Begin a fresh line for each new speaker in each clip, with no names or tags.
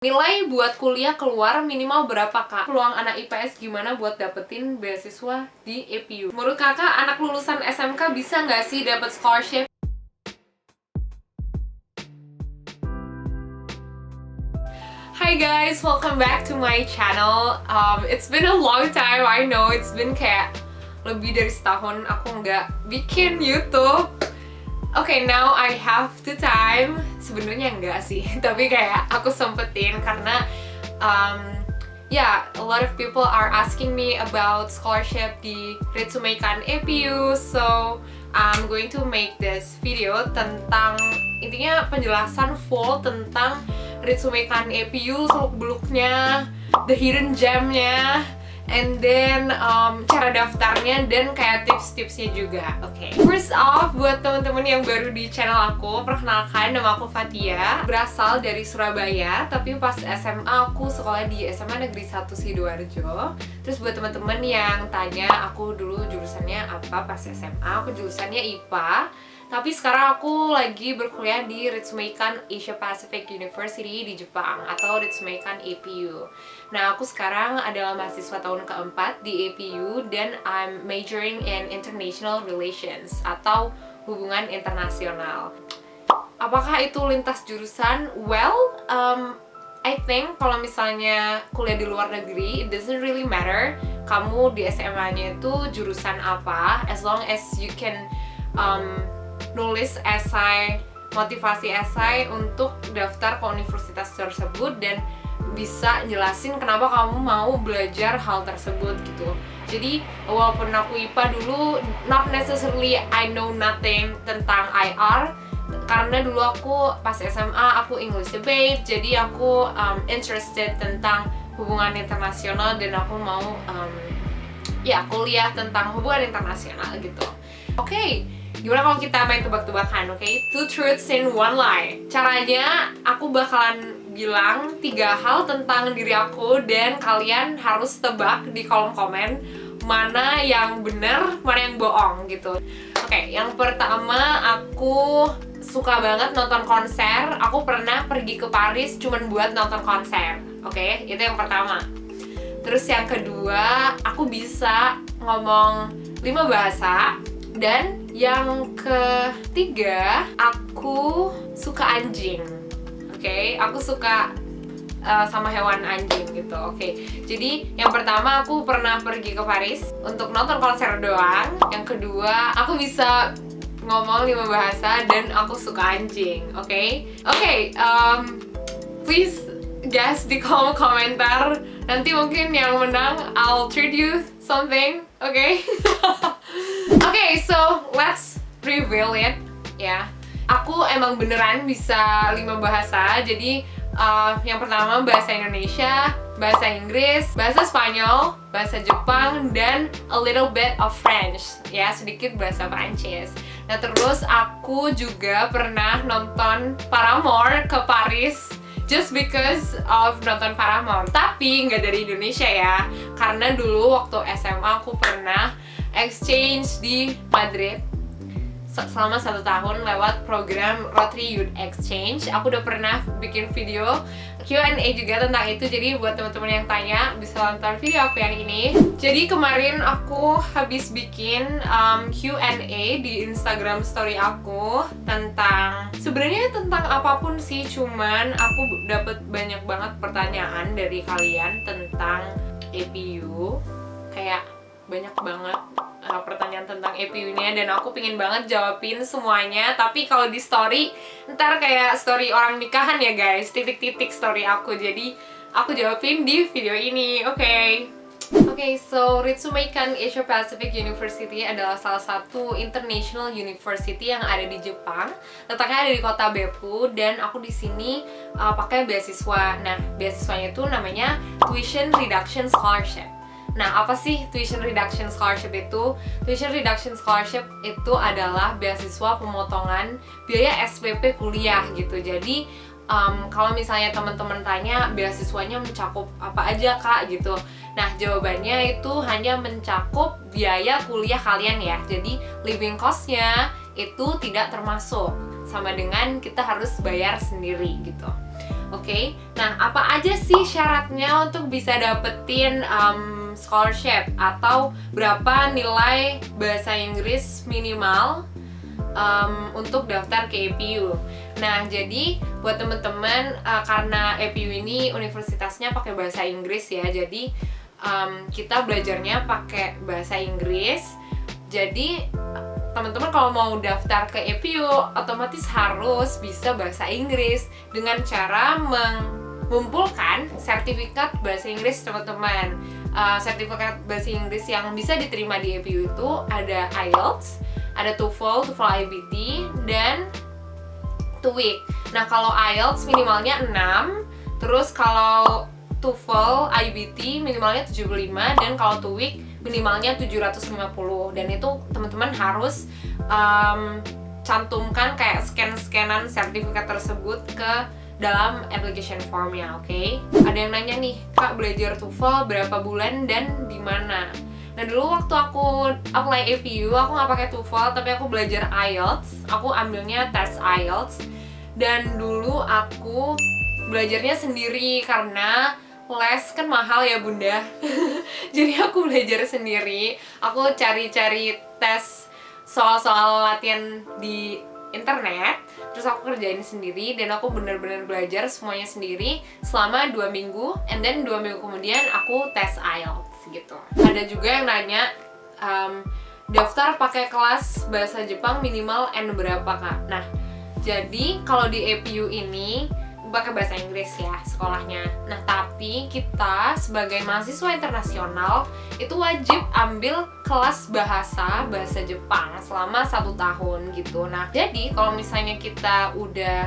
Nilai buat kuliah keluar minimal berapa, Kak? Peluang anak IPS gimana buat dapetin beasiswa di EPU? Menurut Kakak, anak lulusan SMK bisa nggak sih dapet scholarship? Hi guys, welcome back to my channel. It's been a long time, I know. It's been kayak lebih dari setahun aku nggak bikin YouTube. Okay, now I have the time. Sebenarnya enggak sih, tapi kayak aku sempetin karena a lot of people are asking me about scholarship di Ritsumeikan EPU, so I'm going to make this video tentang intinya penjelasan full tentang Ritsumeikan EPU, seluk-beluknya, the hidden gem-nya, and then cara daftarnya dan kayak tips-tipsnya juga. Oke. First off, buat teman-teman yang baru di channel aku, perkenalkan, nama aku Fatia, berasal dari Surabaya, tapi pas SMA aku sekolah di SMA Negeri 1 Sidoarjo. Terus buat teman-teman yang tanya aku dulu jurusannya apa pas SMA, aku jurusannya IPA. Tapi sekarang aku lagi berkuliah di Ritsumeikan Asia Pacific University di Jepang, atau Ritsumeikan EPU. Nah, aku sekarang adalah mahasiswa tahun keempat di EPU dan I'm majoring in International Relations atau hubungan internasional. Apakah itu lintas jurusan? Well, I think kalau misalnya kuliah di luar negeri, it doesn't really matter kamu di SMA-nya itu jurusan apa, as long as you can nulis esai, motivasi esai untuk daftar ke universitas tersebut dan bisa jelasin kenapa kamu mau belajar hal tersebut gitu. Jadi walaupun aku IPA dulu, not necessarily I know nothing tentang IR, karena dulu aku pas SMA aku English debate, jadi aku interested tentang hubungan internasional dan aku mau kuliah tentang hubungan internasional gitu. Oke. Gimana kalau kita main tebak-tebakan, oke? Two truths in one lie. Caranya, aku bakalan bilang 3 hal tentang diri aku dan kalian harus tebak di kolom komen mana yang bener, mana yang bohong gitu. Oke, yang pertama, aku suka banget nonton konser. Aku pernah pergi ke Paris cuman buat nonton konser. Oke, itu yang pertama. Terus yang kedua, aku bisa ngomong 5 bahasa. Dan yang ketiga, aku suka anjing. Oke, aku suka sama hewan anjing gitu. Oke. Jadi yang pertama, aku pernah pergi ke Paris untuk nonton konser doang. Yang kedua, aku bisa ngomong 5 bahasa dan aku suka anjing. Oke. Please guys di kolom komentar. Nanti mungkin yang menang I'll treat you something. Oke. Okay, so let's reveal it ya. Aku emang beneran bisa 5 bahasa. Jadi yang pertama bahasa Indonesia, bahasa Inggris, bahasa Spanyol, bahasa Jepang, dan a little bit of French ya, sedikit bahasa Prancis. Nah, terus aku juga pernah nonton Paramore ke Paris just because of nonton Paramore. Tapi nggak dari Indonesia ya, karena dulu waktu SMA aku pernah exchange di Madrid selama 1 tahun lewat program Rotary Youth Exchange. Aku udah pernah bikin video Q&A juga tentang itu, jadi buat teman-teman yang tanya bisa nonton video aku yang ini. Jadi kemarin aku habis bikin Q&A di Instagram story aku sebenarnya tentang apapun sih, cuman aku dapet banyak banget pertanyaan dari kalian tentang EPU, kayak banyak banget pertanyaan tentang EPU-nya dan aku pingin banget jawabin semuanya. Tapi kalau di story, ntar kayak story orang nikahan ya guys, titik-titik story aku. Jadi aku jawabin di video ini, oke? Oke, so Ritsumeikan Asia Pacific University adalah salah satu international university yang ada di Jepang. Letaknya ada di kota Beppu dan aku di sini pakai beasiswa. Nah, beasiswanya itu namanya Tuition Reduction Scholarship. Nah, apa sih Tuition Reduction Scholarship itu? Tuition Reduction Scholarship itu adalah beasiswa pemotongan biaya SPP kuliah gitu. Jadi, kalau misalnya teman-teman tanya beasiswanya mencakup apa aja kak gitu. Nah, jawabannya itu hanya mencakup biaya kuliah kalian ya. Jadi, living cost-nya itu tidak termasuk. Sama dengan kita harus bayar sendiri gitu. Oke, nah apa aja sih syaratnya untuk bisa dapetin scholarship atau berapa nilai bahasa Inggris minimal untuk daftar ke APU? Nah, jadi buat temen-temen karena APU ini universitasnya pakai bahasa Inggris ya, jadi kita belajarnya pakai bahasa Inggris. Jadi teman-teman kalau mau daftar ke APU otomatis harus bisa bahasa Inggris dengan cara mengumpulkan sertifikat bahasa Inggris teman-teman. Sertifikat bahasa Inggris yang bisa diterima di APU itu ada IELTS, ada TOEFL, TOEFL IBT, dan TOEIC. Nah, kalau IELTS minimalnya 6, terus kalau TOEFL IBT minimalnya 75, dan kalau TOEIC minimalnya 750. Dan itu teman-teman harus cantumkan kayak scan-scanan sertifikat tersebut ke dalam application formnya, oke? Ada yang nanya nih, Kak, belajar TOEFL berapa bulan dan di mana? Nah, dulu waktu aku apply APU, aku nggak pakai TOEFL, tapi aku belajar IELTS. Aku ambilnya tes IELTS. Dan dulu aku belajarnya sendiri karena les kan mahal ya bunda. Jadi aku belajar sendiri. Aku cari-cari tes soal-soal latihan di internet, terus aku kerjain sendiri, dan aku bener-bener belajar semuanya sendiri selama 2 minggu, and then 2 minggu kemudian aku tes IELTS gitu. Ada juga yang nanya, daftar pakai kelas bahasa Jepang minimal N berapa, Kak? Nah, jadi kalau di APU ini pakai bahasa Inggris ya sekolahnya. Nah, tapi kita sebagai mahasiswa internasional itu wajib ambil kelas bahasa Jepang selama 1 tahun gitu. Nah, jadi kalau misalnya kita udah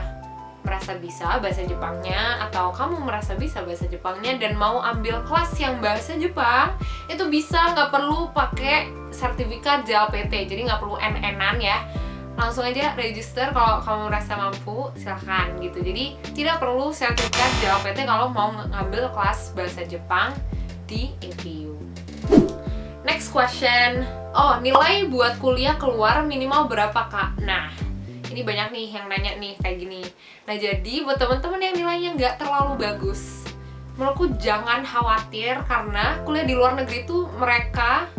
merasa bisa bahasa Jepangnya, atau kamu merasa bisa bahasa Jepangnya dan mau ambil kelas yang bahasa Jepang, itu bisa, nggak perlu pakai sertifikat JLPT, jadi nggak perlu NN-an ya. Langsung aja register kalau kamu merasa mampu, silahkan gitu. Jadi tidak perlu sertifikat JLPT kalau mau ngambil kelas bahasa Jepang di APU. Next question. Oh, nilai buat kuliah keluar minimal berapa, Kak? Nah, ini banyak nih yang nanya nih kayak gini. Nah, jadi buat teman-teman yang nilainya nggak terlalu bagus, menurutku jangan khawatir, karena kuliah di luar negeri tuh mereka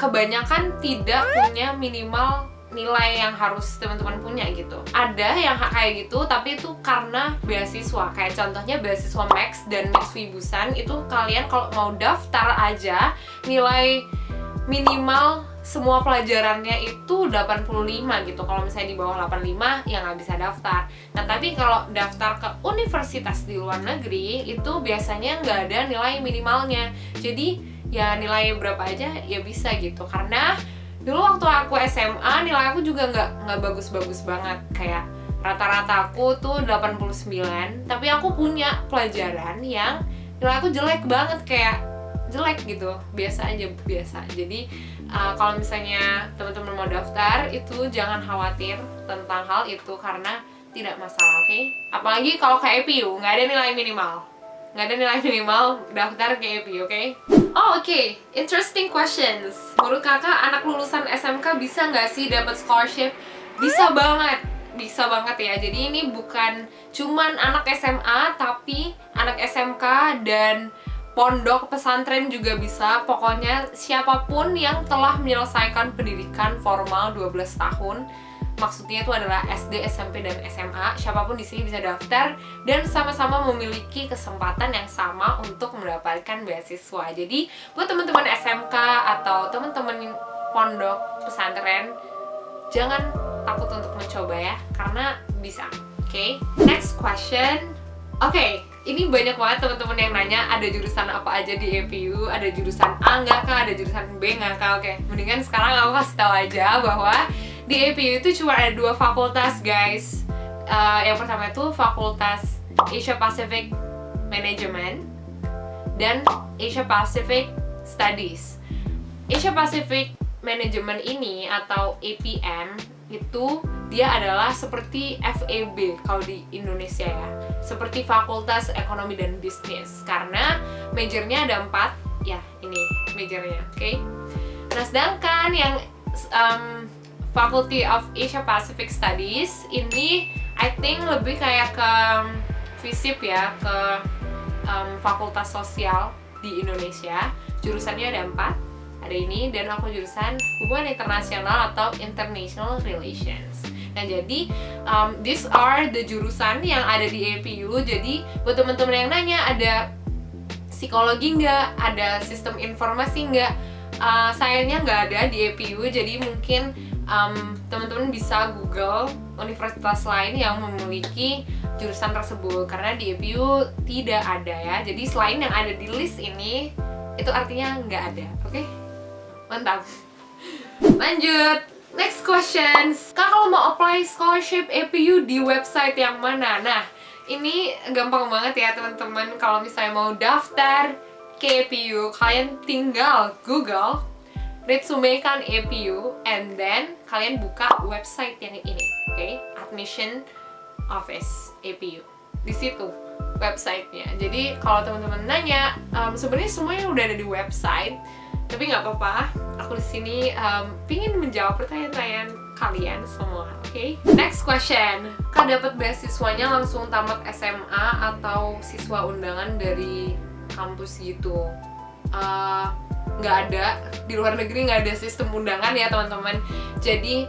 kebanyakan tidak punya minimal nilai yang harus teman-teman punya gitu. Ada yang kayak gitu, tapi itu karena beasiswa. Kayak contohnya beasiswa Max dan Mitsui Busan, itu kalian kalau mau daftar aja nilai minimal semua pelajarannya itu 85 gitu. Kalau misalnya di bawah 85 ya nggak bisa daftar. Nah, tapi kalau daftar ke universitas di luar negeri itu biasanya nggak ada nilai minimalnya. Jadi ya nilai berapa aja ya bisa gitu. Karena dulu waktu aku SMA, nilai aku juga nggak bagus-bagus banget. Kayak rata-rata aku tuh 89, tapi aku punya pelajaran yang nilai aku jelek banget, kayak jelek gitu, biasa aja, biasa. Jadi kalau misalnya teman-teman mau daftar, itu jangan khawatir tentang hal itu, karena tidak masalah, oke? Apalagi kalau ke APU, nggak ada nilai minimal. Nggak ada nilai minimal daftar ke APU, oke? Oh, oke. Interesting questions. Menurut kakak, anak lulusan SMK bisa nggak sih dapat scholarship? Bisa banget. Bisa banget ya. Jadi ini bukan cuman anak SMA, tapi anak SMK dan pondok pesantren juga bisa. Pokoknya siapapun yang telah menyelesaikan pendidikan formal 12 tahun, maksudnya itu adalah SD, SMP, dan SMA, siapapun di sini bisa daftar dan sama-sama memiliki kesempatan yang sama untuk mendapatkan beasiswa. Jadi buat teman-teman SMK atau teman-teman pondok pesantren, jangan takut untuk mencoba ya, karena bisa. Oke, next question. Oke, ini banyak banget teman-teman yang nanya ada jurusan apa aja di APU, ada jurusan A nggak kah, ada jurusan B nggak kah. Oke, mendingan sekarang aku kasih tahu aja bahwa di APU itu cuma ada 2 fakultas, guys. Yang pertama itu Fakultas Asia Pacific Management dan Asia Pacific Studies. Asia Pacific Management ini atau APM itu dia adalah seperti FEB kalau di Indonesia ya, seperti Fakultas Ekonomi dan Bisnis, karena majornya ada 4 ya, ini majornya, oke? Nah, sedangkan yang Faculty of Asia Pacific Studies ini I think lebih kayak ke FISIP ya ke Fakultas Sosial di Indonesia. Jurusannya ada 4, ada ini, dan aku jurusan Hubungan Internasional atau International Relations. Nah jadi these are the jurusan yang ada di APU. Jadi buat teman-teman yang nanya ada psikologi nggak, ada sistem informasi nggak, sayangnya nggak ada di APU. Jadi mungkin teman-teman bisa Google universitas lain yang memiliki jurusan tersebut, karena di APU tidak ada ya. Jadi selain yang ada di list ini, itu artinya nggak ada. Oke? Mantap. Lanjut, next questions. Kak, kalau mau apply scholarship APU di website yang mana? Nah, ini gampang banget ya teman-teman. Kalau misalnya mau daftar ke APU, kalian tinggal Google Ritsumeikan APU, and then kalian buka website yang ini, oke? Admission Office APU. Di situ websitenya. Jadi kalau teman-teman nanya, sebenarnya semuanya udah ada di website, tapi nggak apa-apa. Aku di sini pingin menjawab pertanyaan-pertanyaan kalian semua, oke? Next question. Kak, dapat beasiswanya langsung tamat SMA atau siswa undangan dari kampus gitu? Nggak ada, di luar negeri nggak ada sistem undangan ya teman-teman. Jadi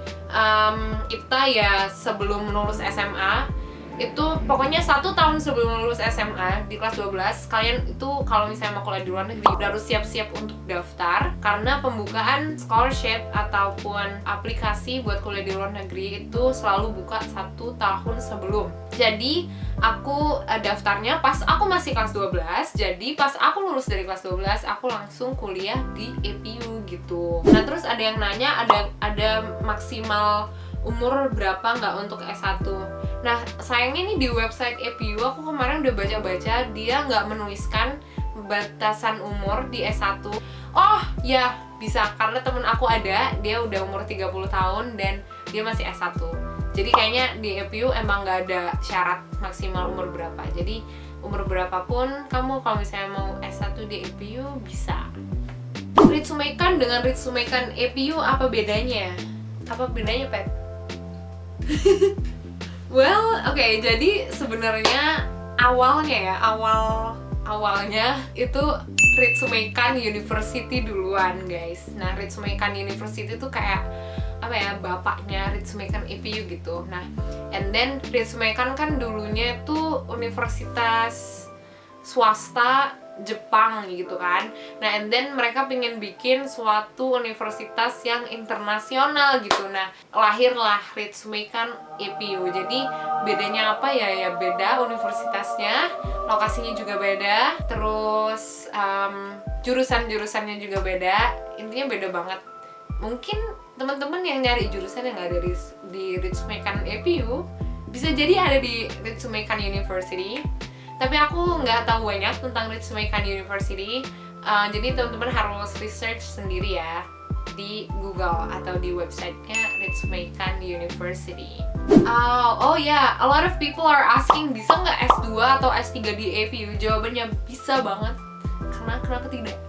kita ya sebelum lulus SMA itu pokoknya 1 tahun sebelum lulus SMA di kelas 12, kalian itu kalau misalnya mau kuliah di luar negeri harus siap-siap untuk daftar, karena pembukaan scholarship ataupun aplikasi buat kuliah di luar negeri itu selalu buka 1 tahun sebelum. Jadi aku daftarnya pas aku masih kelas 12, jadi pas aku lulus dari kelas 12 aku langsung kuliah di APU gitu. Nah terus ada yang nanya ada maksimal umur berapa nggak untuk S1. Nah sayangnya nih di website APU aku kemarin udah baca-baca, dia nggak menuliskan batasan umur di S1. Oh ya bisa, karena temen aku ada, dia udah umur 30 tahun dan dia masih S1. Jadi kayaknya di APU emang nggak ada syarat maksimal umur berapa. Jadi umur berapapun kamu kalau misalnya mau S1 di APU bisa. Ritsumeikan dengan Ritsumeikan APU apa bedanya? Apa bedanya, Pet? Well, oke, jadi sebenarnya awalnya itu Ritsumeikan University duluan, guys. Nah, Ritsumeikan University itu kayak apa ya, bapaknya Ritsumeikan APU gitu. Nah, and then Ritsumeikan kan dulunya itu universitas swasta Jepang gitu kan. Nah, and then mereka pengen bikin suatu universitas yang internasional gitu. Nah, lahirlah Ritsumeikan APU. Jadi bedanya apa ya? Ya beda universitasnya, lokasinya juga beda, terus jurusan-jurusannya juga beda. Intinya beda banget. Mungkin teman-teman yang nyari jurusan yang ada di Ritsumeikan APU bisa jadi ada di Ritsumeikan University. Tapi aku nggak tahu banyak tentang Ritsumeikan University, jadi teman-teman harus research sendiri ya di Google atau di websitenya Ritsumeikan University. Oh ya, a lot of people are asking, bisa nggak S2 atau S3 di APU? Jawabannya bisa banget, karena kenapa tidak?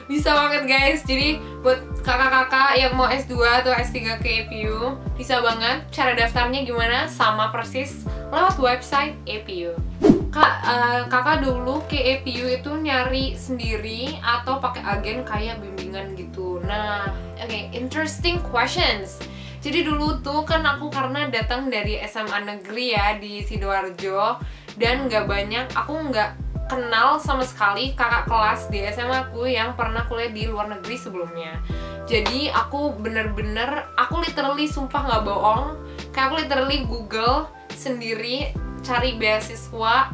Bisa banget guys, jadi buat kakak-kakak yang mau S2 atau S3 ke APU, bisa banget. Cara daftarnya gimana? Sama persis lewat website APU. Kakak dulu ke APU itu nyari sendiri atau pakai agen kayak bimbingan gitu? Nah, oke, interesting questions. Jadi dulu tuh kan aku karena datang dari SMA negeri ya di Sidoarjo, dan aku nggak kenal sama sekali kakak kelas di SMA aku yang pernah kuliah di luar negeri sebelumnya. Jadi aku aku literally sumpah nggak bohong, kayak aku literally Google sendiri cari beasiswa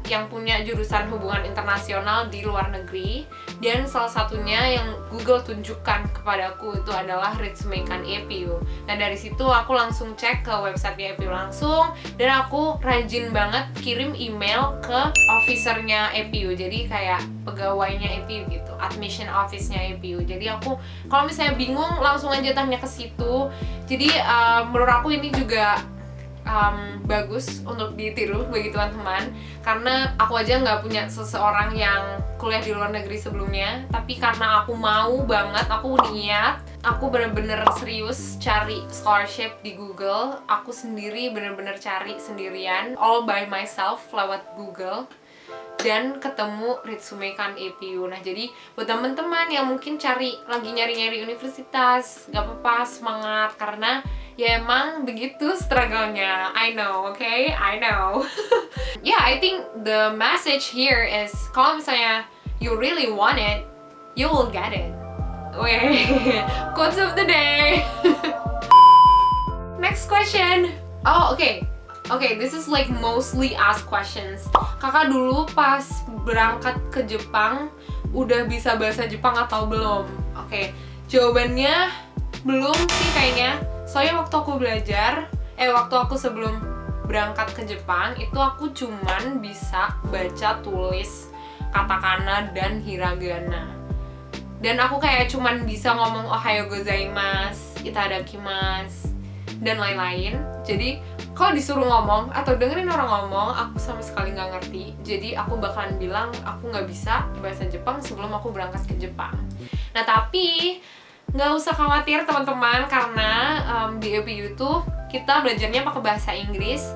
yang punya jurusan hubungan internasional di luar negeri, dan salah satunya yang Google tunjukkan kepadaku itu adalah Ritsumeikan APU. Nah dari situ aku langsung cek ke website APU langsung, dan aku rajin banget kirim email ke officernya APU, jadi kayak pegawainya APU gitu, admission office-nya APU. Jadi aku kalau misalnya bingung langsung aja tanya ke situ. Jadi menurut aku ini juga bagus untuk ditiru bagi teman-teman, karena aku aja nggak punya seseorang yang kuliah di luar negeri sebelumnya, tapi karena aku mau banget, aku niat, aku bener-bener serius cari scholarship di Google. Aku sendiri bener-bener cari sendirian, all by myself lewat Google, dan ketemu Ritsumeikan APU. Nah, jadi buat teman-teman yang mungkin lagi nyari-nyari universitas, gak apa-apa, semangat, karena ya emang begitu struggle-nya. I know, okay? I know. Yeah, I think the message here is, kalau misalnya you really want it, you will get it. Wait, quotes of the day. Next question. Oh, okay, this is like mostly asked questions. Kakak dulu pas berangkat ke Jepang udah bisa bahasa Jepang atau belum? Oke, jawabannya belum sih kayaknya. Soalnya waktu aku sebelum berangkat ke Jepang itu aku cuman bisa baca tulis katakana dan hiragana. Dan aku kayak cuman bisa ngomong ohayo gozaimasu, itadakimasu, dan lain-lain. Jadi kalau disuruh ngomong atau dengerin orang ngomong, aku sama sekali nggak ngerti. Jadi aku bakalan bilang aku nggak bisa bahasa Jepang sebelum aku berangkat ke Jepang. Nah, tapi nggak usah khawatir teman-teman, karena di APU itu kita belajarnya pakai bahasa Inggris.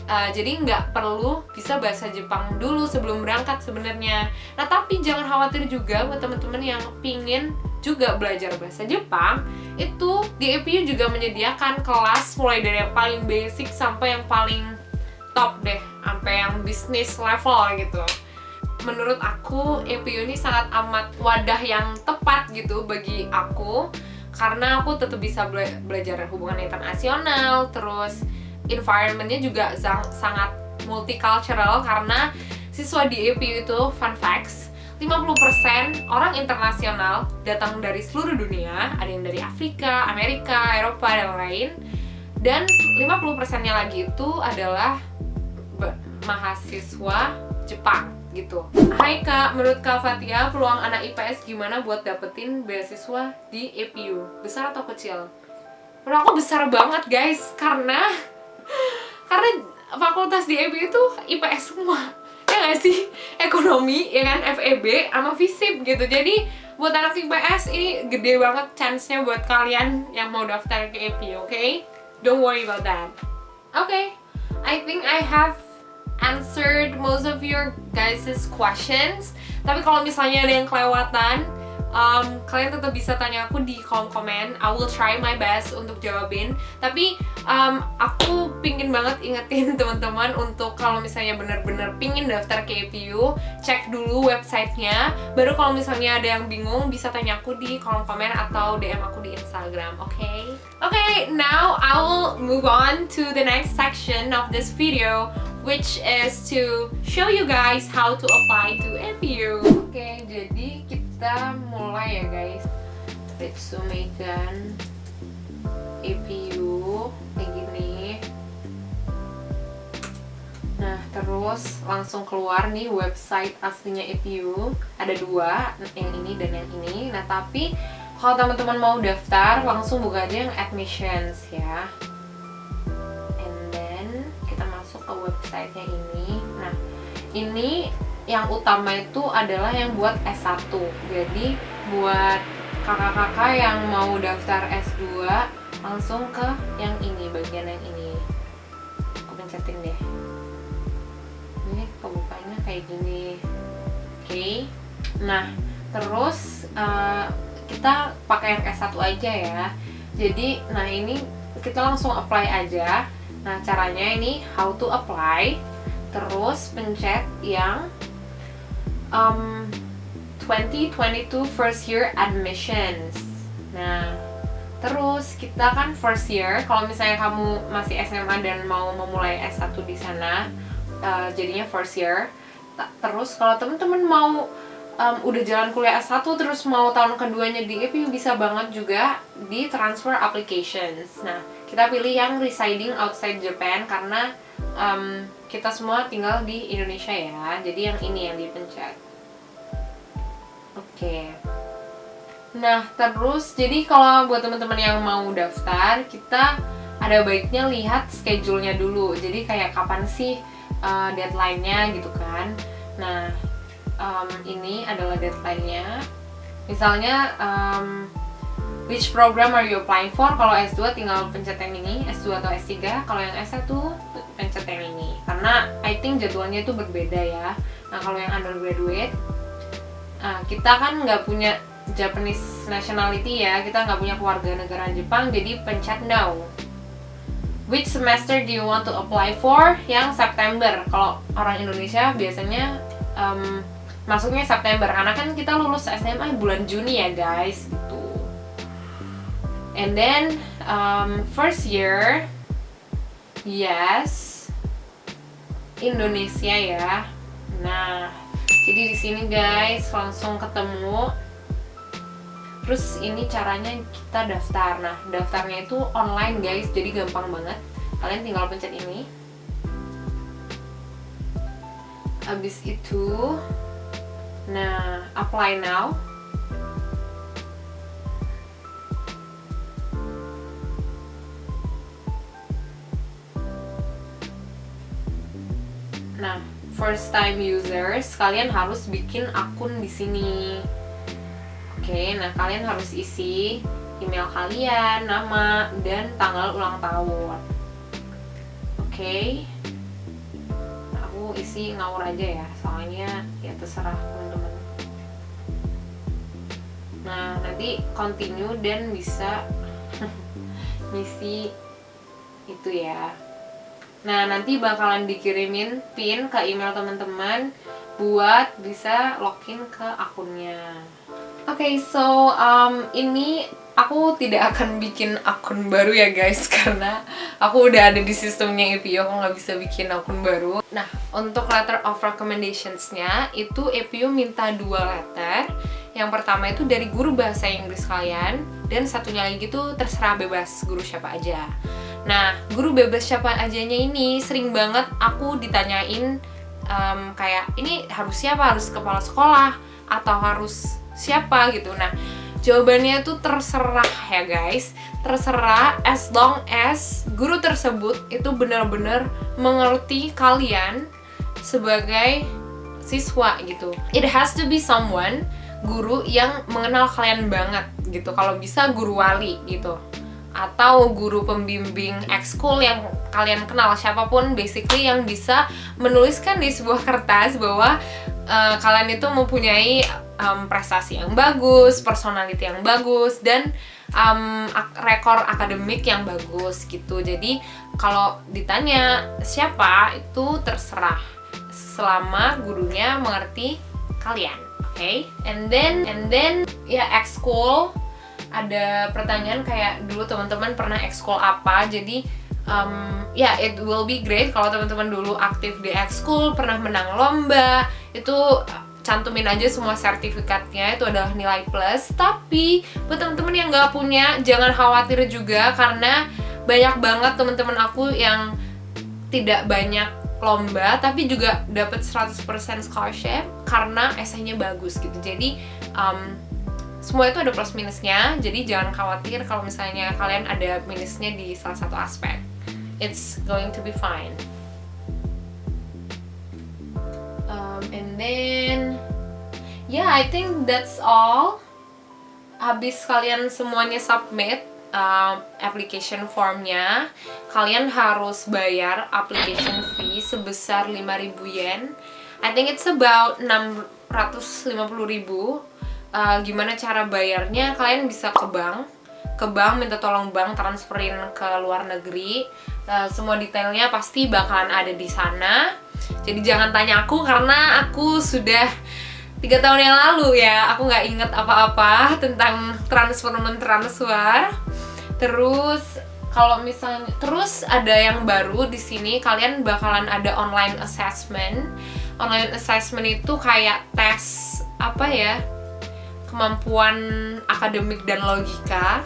Jadi nggak perlu bisa bahasa Jepang dulu sebelum berangkat sebenarnya. Nah, tapi jangan khawatir juga buat teman-teman yang pingin juga belajar bahasa Jepang. Itu di APU juga menyediakan kelas mulai dari yang paling basic sampai yang paling top deh, sampai yang business level gitu. Menurut aku APU ini sangat amat wadah yang tepat gitu bagi aku, karena aku tetap bisa belajar hubungan internasional, terus environment-nya juga sangat multicultural, karena siswa di APU itu, fun facts, 50% orang internasional datang dari seluruh dunia, ada yang dari Afrika, Amerika, Eropa, dan lain. Dan 50%-nya lagi itu adalah mahasiswa Jepang gitu. Hai Kak, menurut Kak Fatia, peluang anak IPS gimana buat dapetin beasiswa di APU? Besar atau kecil? Menurut aku besar banget guys, karena fakultas di APU itu IPS semua. Ya nggak sih? Ekonomi, ya kan, FEB, sama FISIP gitu. Jadi buat anak IPS ini gede banget chance-nya buat kalian yang mau daftar ke APU, okay? Don't worry about that. Okay, I think I have answered most of your guys' questions. Tapi kalau misalnya ada yang kelewatan, kalian tetap bisa tanya aku di kolom komen. I will try my best untuk jawabin. Tapi aku pingin banget ingetin teman-teman untuk kalau misalnya bener-bener pingin daftar ke APU, cek dulu websitenya. Baru kalau misalnya ada yang bingung, bisa tanya aku di kolom komen atau DM aku di Instagram, okay? Okay, now I will move on to the next section of this video, which is to show you guys how to apply to APU. Oke, jadi kita mulai ya guys. Ritsumeikan APU kayak gini. Nah, terus langsung keluar nih website aslinya APU. Ada dua, yang ini dan yang ini. Nah, tapi kalau teman-teman mau daftar, langsung buka aja yang admissions ya. Ke website-nya ini. Nah, ini yang utama itu adalah yang buat S1. Jadi buat kakak-kakak yang mau daftar S2, langsung ke yang ini, bagian yang ini. Aku pencetin deh. Ini kebukanya kayak gini. Oke. Nah, terus kita pakai yang S1 aja ya. Jadi, nah ini kita langsung apply aja. Nah, caranya ini how to apply, terus pencet yang 2022 first year admissions. Nah, terus kita kan first year, kalau misalnya kamu masih SMA dan mau memulai S1 di sana, jadinya first year. Terus kalau teman-teman mau udah jalan kuliah S1 terus mau tahun keduanya di APU, bisa banget juga di transfer applications. Nah, kita pilih yang residing outside Japan karena kita semua tinggal di Indonesia ya. Jadi yang ini yang dipencet. Oke. Nah, terus jadi kalau buat teman-teman yang mau daftar, kita ada baiknya lihat schedule-nya dulu. Jadi kayak kapan sih deadline-nya gitu kan. Nah, ini adalah deadline-nya. Misalnya which program are you applying for? Kalau S2 tinggal pencet yang ini, S2 atau S3. Kalau yang S1 pencet yang ini. Karena I think jadwalnya itu berbeda ya. Nah, kalau yang undergraduate, kita kan nggak punya Japanese nationality ya, kita nggak punya keluarga negara Jepang, jadi pencet no. Which semester do you want to apply for? Yang September. Kalau orang Indonesia biasanya masuknya September, karena kan kita lulus SMA bulan Juni ya guys, gitu. And then first year, yes, Indonesia ya. Nah, jadi di sini guys langsung ketemu. Terus ini caranya kita daftar. Nah, daftarnya itu online guys, jadi gampang banget. Kalian tinggal pencet ini. Habis itu, nah, apply now. Nah, first time users, kalian harus bikin akun di sini. Oke, nah kalian harus isi email kalian, nama, dan tanggal ulang tahun. Oke. Nah, aku isi ngawur aja ya, soalnya ya terserah teman-teman. Nah, nanti continue dan bisa ngisi itu ya. Nah, nanti bakalan dikirimin pin ke email teman-teman buat bisa login ke akunnya. Oke, so ini aku tidak akan bikin akun baru ya guys, karena aku udah ada di sistemnya EPU, aku nggak bisa bikin akun baru. Nah, untuk letter of recommendationsnya itu EPU minta 2 letter. Yang pertama itu dari guru bahasa Inggris kalian, dan satunya lagi itu terserah bebas guru siapa aja. Nah, guru bebas siapa ajanya ini sering banget aku ditanyain kayak ini harus siapa, harus kepala sekolah atau harus siapa gitu. Nah, jawabannya tuh terserah ya guys, terserah as long as guru tersebut itu benar-benar mengerti kalian sebagai siswa gitu. It has to be someone, guru yang mengenal kalian banget gitu. Kalau bisa guru wali gitu, atau guru pembimbing ekskul yang kalian kenal, siapapun basically yang bisa menuliskan di sebuah kertas bahwa kalian itu mempunyai prestasi yang bagus, personality yang bagus, dan rekor akademik yang bagus gitu. Jadi kalau ditanya siapa itu terserah selama gurunya mengerti kalian, oke? And then ya ekskul. Ada pertanyaan kayak dulu teman-teman pernah ekskul apa, jadi it will be great kalau teman-teman dulu aktif di ekskul, pernah menang lomba, itu cantumin aja semua sertifikatnya, itu adalah nilai plus. Tapi buat teman-teman yang nggak punya, jangan khawatir juga, karena banyak banget teman-teman aku yang tidak banyak lomba tapi juga dapat 100% scholarship karena esainya bagus gitu. Jadi semua itu ada plus minusnya, jadi jangan khawatir kalau misalnya kalian ada minusnya di salah satu aspek. It's going to be fine. And then, yeah, I think that's all. Habis kalian semuanya submit application formnya, kalian harus bayar application fee sebesar 5.000 yen. I think it's about 650.000. Gimana cara bayarnya? Kalian bisa ke bank minta tolong bank transferin ke luar negeri. Semua detailnya pasti bakalan ada di sana. Jadi jangan tanya aku, karena aku sudah 3 tahun yang lalu ya, aku nggak inget apa-apa tentang transfer. Terus kalau misalnya, terus ada yang baru di sini, kalian bakalan ada online assessment. Online assessment itu kayak tes apa ya? Kemampuan akademik dan logika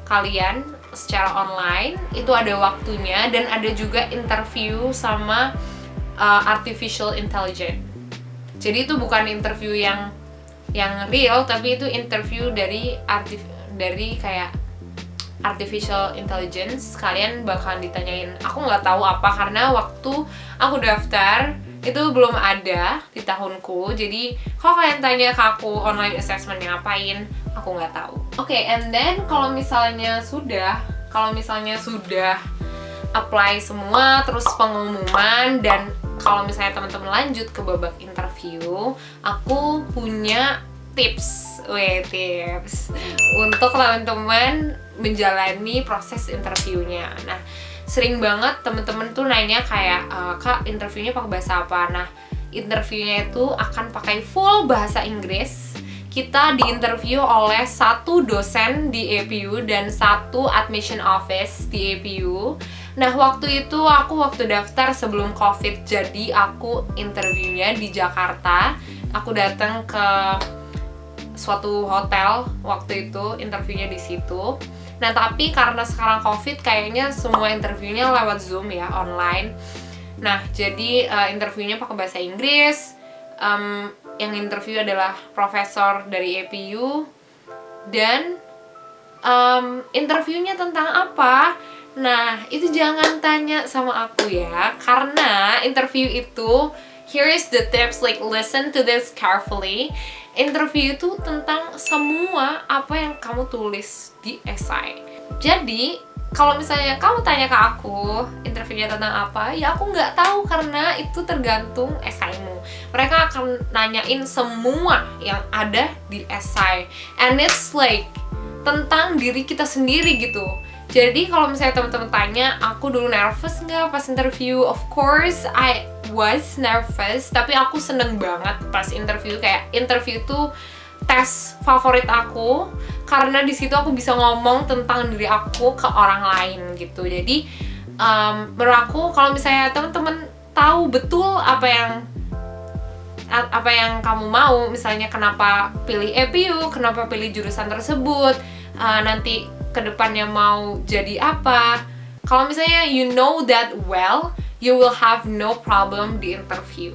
kalian secara online, itu ada waktunya, dan ada juga interview sama artificial intelligence. Jadi itu bukan interview yang real, tapi itu interview dari kayak artificial intelligence, kalian bakalan ditanyain. Aku nggak tahu apa karena waktu aku daftar itu belum ada di tahunku. Jadi kalau kalian tanya ke aku online assessment-nya ngapain, aku nggak tahu. Oke, and then kalau misalnya sudah apply semua, terus pengumuman, dan kalau misalnya teman-teman lanjut ke babak interview, aku punya tips untuk teman-teman menjalani proses interviewnya. Nah, sering banget teman-teman tuh nanya kayak, Kak, interviewnya pakai bahasa apa? Nah, interviewnya itu akan pakai full bahasa Inggris. Kita diinterview oleh satu dosen di APU dan satu admission office di APU. Nah, waktu itu aku daftar sebelum COVID, jadi aku interviewnya di Jakarta. Aku datang ke suatu hotel waktu itu, interviewnya di situ. Nah, tapi karena sekarang COVID, kayaknya semua interviewnya lewat Zoom ya, online. Nah, jadi interviewnya pakai bahasa Inggris. Yang interview adalah profesor dari APU. Dan interviewnya tentang apa? Nah, itu jangan tanya sama aku ya, karena interview itu, here is the tips, like listen to this carefully. Interview itu tentang semua apa yang kamu tulis di esai. Jadi, kalau misalnya kamu tanya ke aku, interviewnya tentang apa, ya aku nggak tahu karena itu tergantung esaimu. Mereka akan nanyain semua yang ada di esai. And it's like tentang diri kita sendiri gitu. Jadi kalau misalnya teman-teman tanya, aku dulu nervous nggak pas interview? Of course, I was nervous, tapi aku seneng banget pas interview. Kayak interview itu tes favorit aku, karena di situ aku bisa ngomong tentang diri aku ke orang lain gitu. Jadi menurut aku kalau misalnya teman-teman tahu betul apa yang kamu mau, misalnya kenapa pilih APU, kenapa pilih jurusan tersebut, nanti kedepannya mau jadi apa. Kalau misalnya you know that well, you will have no problem di interview.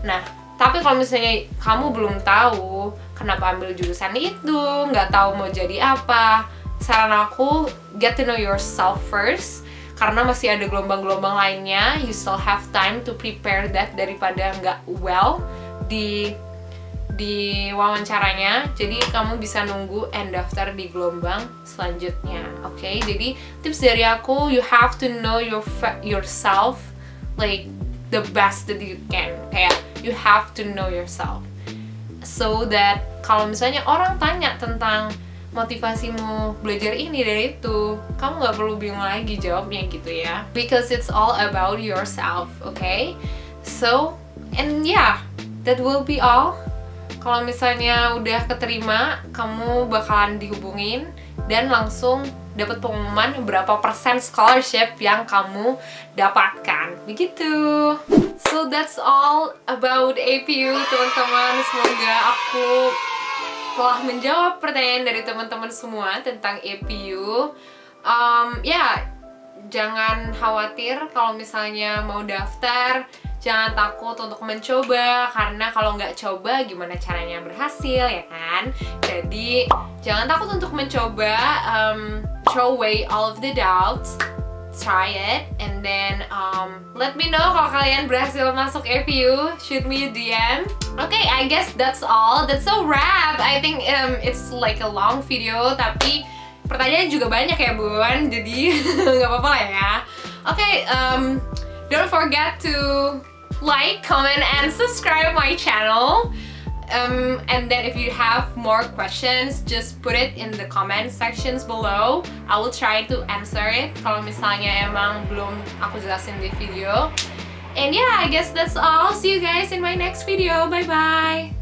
Nah, tapi kalau misalnya kamu belum tahu kenapa ambil jurusan itu, nggak tahu mau jadi apa, saran aku get to know yourself first, karena masih ada gelombang-gelombang lainnya. You still have time to prepare that daripada nggak well di wawancaranya. Jadi kamu bisa nunggu and daftar di gelombang selanjutnya. Oke, jadi tips dari aku, you have to know yourself like the best that you can. Kayak you have to know yourself so that kalau misalnya orang tanya tentang motivasimu belajar ini dan itu, kamu nggak perlu bingung lagi jawabnya gitu ya, because it's all about yourself. Okay, so and yeah, that will be all. Kalau misalnya udah keterima, kamu bakalan dihubungin dan langsung dapat pengumuman berapa persen scholarship yang kamu dapatkan. Begitu. So that's all about APU, teman-teman. Semoga aku telah menjawab pertanyaan dari teman-teman semua tentang APU. Jangan khawatir kalau misalnya mau daftar. Jangan takut untuk mencoba, karena kalau nggak coba gimana caranya berhasil, ya kan? Jadi jangan takut untuk mencoba, throw away all of the doubts, try it, and then let me know kalau kalian berhasil masuk APU. Shoot me a DM. Okay, I guess that's all. That's a wrap. I think it's like a long video, tapi pertanyaan juga banyak ya Bun, jadi nggak apa-apa lah ya. Okay, don't forget to like, comment, and subscribe my channel. And then if you have more questions, just put it in the comment sections below. I will try to answer it kalau misalnya emang belum aku jelasin di video. And yeah, I guess that's all. See you guys in my next video. Bye bye.